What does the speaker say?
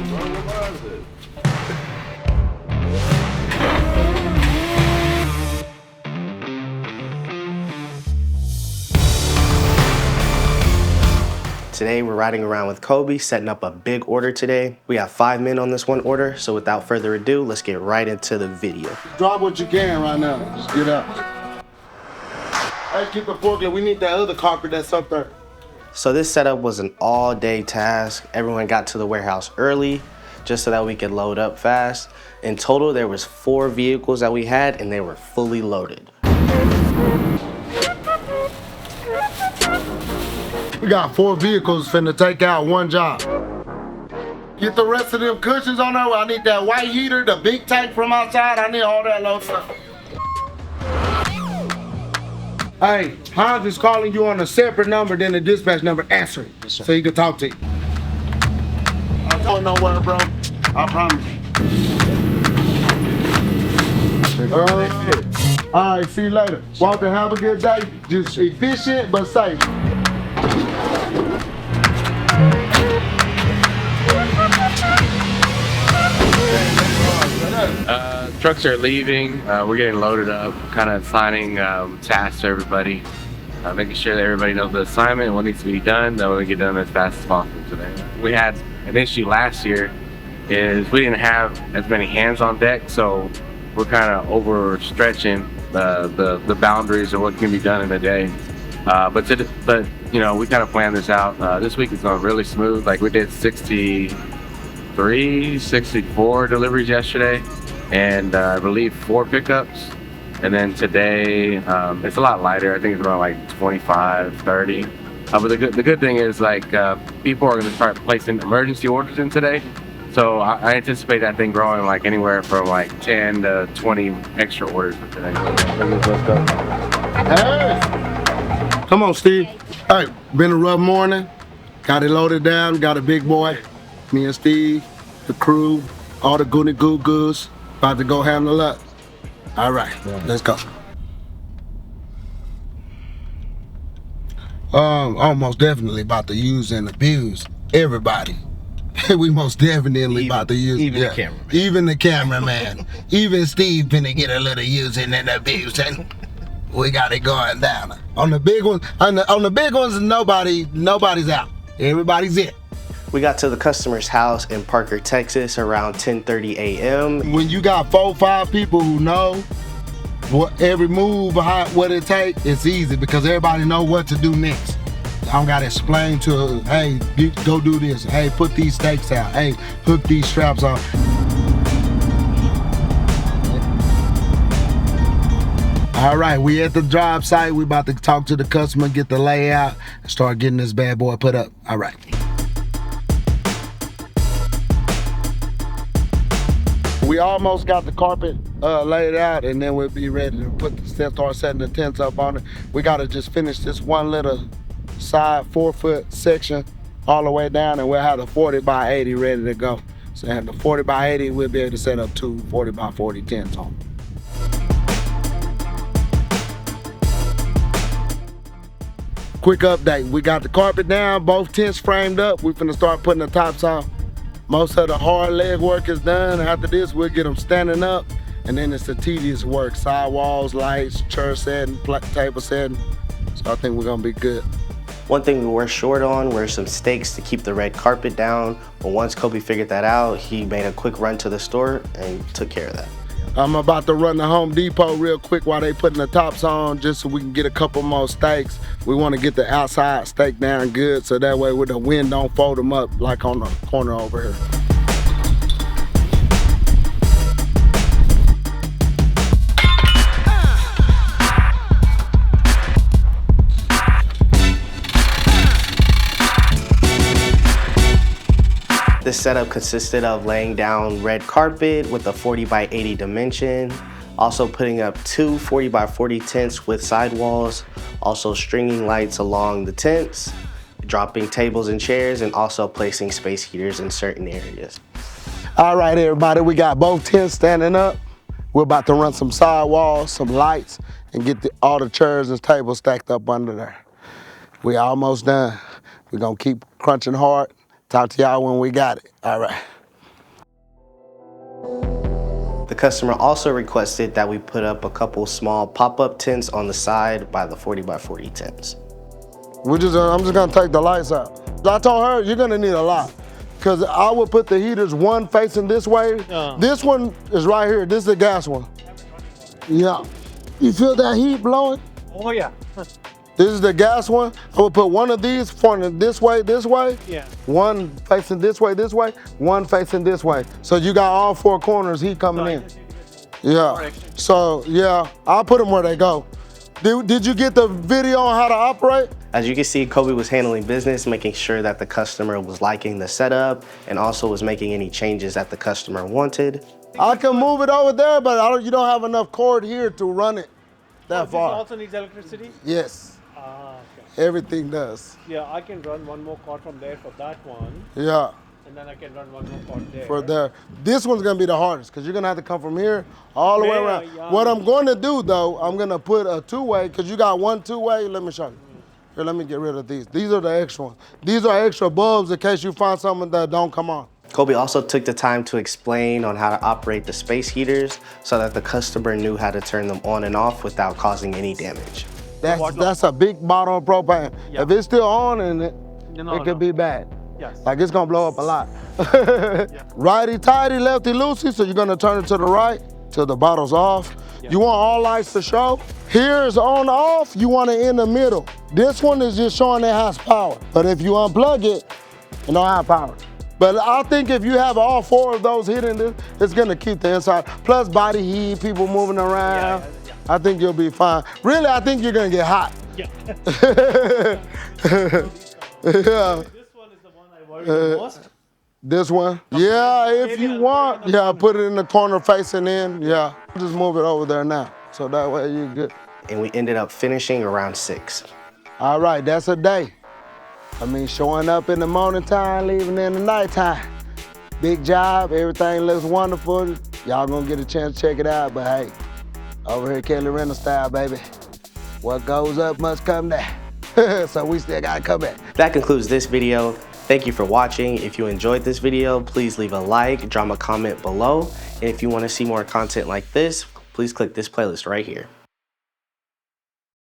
bro. What was it? Today we're riding around with Coby, setting up a big order today. We have 5 men on this one order, so without further ado, let's get right into the video. Drop what you can right now. Just get up. Hey, keep the forklift. We need that other carpet that's up there. So this setup was an all-day task. Everyone got to the warehouse early, just so that we could load up fast. In total, there was 4 vehicles that we had, and they were fully loaded. We got 4 vehicles finna take out 1 job. Get the rest of them cushions on there. I need that white heater, the big tank from outside. I need all that low stuff. Hey, Hans is calling you on a separate number than the dispatch number. Answer it, Yes, sir. so he can talk to you. I'm going nowhere, bro. I promise you. All right, see you later. Walter, have a good day. Just efficient but safe. Trucks are leaving. We're getting loaded up, kind of assigning tasks to everybody, making sure that everybody knows the assignment and what needs to be done. That we get done as fast as possible today. We had an issue last year, is we didn't have as many hands on deck, so we're kind of overstretching the boundaries of what can be done in a day. But you know, we kind of planned this out. This week is going really smooth. Like we did 63, 64 deliveries yesterday, and I believe 4 pickups. And then today, it's a lot lighter. I think it's around like 25, 30. But the good thing is, like, people are going to start placing emergency orders in today. So I anticipate that thing growing like anywhere from like 10 to 20 extra orders for today. Let's go. Hey! Come on, Steve. Hey, been a rough morning. Got it loaded down. Got a big boy. Me and Steve, the crew, all the goody goo goos. About to go handle up. All right, let's go. Almost definitely about to use and abuse everybody. We most definitely about to use even the cameraman. Even the cameraman. Even Steve finna get a little using and abusing. We got it going down. On the big ones, on the big ones, nobody's out. Everybody's in. We got to the customer's house in Parker, Texas around 10:30 a.m. When you got 4 or 5 people who know what every move behind what it takes, it's easy because everybody know what to do next. I don't gotta explain to, hey, go do this. Hey, put these stakes out. Hey, hook these straps on. All right, we at the job site. We about to talk to the customer, get the layout, and start getting this bad boy put up. All right. We almost got the carpet laid out, and then we'll be ready to start setting the tents up on it. We gotta just finish this one little side 4-foot section all the way down, and we'll have the 40 by 80 ready to go. So at the 40 by 80, we'll be able to set up 2 40 by 40 tents on. Quick update, we got the carpet down, both tents framed up. We finna start putting the tops on. Most of the hard leg work is done. After this, we'll get them standing up, and then it's the tedious work, sidewalls, lights, chair setting, table setting. So I think we're gonna be good. One thing we were short on were some stakes to keep the red carpet down, but once Coby figured that out, he made a quick run to the store and took care of that. I'm about to run to Home Depot real quick while they putting the tops on, just so we can get a couple more stakes. We want to get the outside stake down good, so that way with the wind don't fold them up like on the corner over here. This setup consisted of laying down red carpet with a 40 by 80 dimension, also putting up 2 40 by 40 tents with sidewalls, also stringing lights along the tents, dropping tables and chairs, and also placing space heaters in certain areas. All right, everybody, we got both tents standing up. We're about to run some sidewalls, some lights, and get all the chairs and tables stacked up under there. We almost done. We're gonna keep crunching hard. Talk to y'all when we got it. All right. The customer also requested that we put up a couple small pop-up tents on the side by the 40x40 tents. I'm just gonna take the lights out. I told her, you're gonna need a lot. Cause I would put the heaters one facing this way. This one is right here, this is the gas one. Yeah, you feel that heat blowing? Oh yeah. This is the gas one. I would put one of these pointing this way, Yeah. one facing this way, one facing this way. So you got all four corners heat coming in. Yeah, so yeah, I'll put them where they go. Did you get the video on how to operate? As you can see, Coby was handling business, making sure that the customer was liking the setup and also was making any changes that the customer wanted. I can move it over there, but you don't have enough cord here to run it that far. This also needs electricity? Yes, Okay. everything does. Yeah, I can run one more cord from there for that one. Yeah, And then I can run one more cord there. for there. This one's gonna be the hardest because you're gonna have to come from here all the way Yeah, around. yeah. What I'm going to do though, I'm gonna put a two-way because you got one two-way. Let me show you. Here, let me get rid of these. These are the extra ones. These are extra bulbs in case you find something that don't come on. Coby also took the time to explain on how to operate the space heaters so that the customer knew how to turn them on and off without causing any damage. That's a big bottle of propane. Yeah. If it's still on in it, No, it could be bad. Yes. Like it's gonna blow up a lot. Righty tighty, lefty loosey. So you're gonna turn it to the right till the bottle's off. Yeah. You want all lights to show. Here is on off, you want it in the middle. This one is just showing it has power. But if you unplug it, it don't have power. But I think if you have all four of those hidden, it's gonna keep the inside. Plus body heat, people moving around. Yeah. I think you'll be fine. Really, I think you're gonna get hot. Yeah. Yeah. This one is the one I worry the most. This one? Yeah, if you want. Yeah, put it in the corner facing in. Yeah. Just move it over there now. So that way you're good. And we ended up finishing around 6. All right, that's a day. I mean, showing up in the morning time, leaving in the nighttime. Big job, everything looks wonderful. Y'all gonna get a chance to check it out, but hey, over here, Kelly Rental style, baby. What goes up must come down. So we still gotta come back. That concludes this video. Thank you for watching. If you enjoyed this video, please leave a like, drop a comment below. And if you want to see more content like this, please click this playlist right here.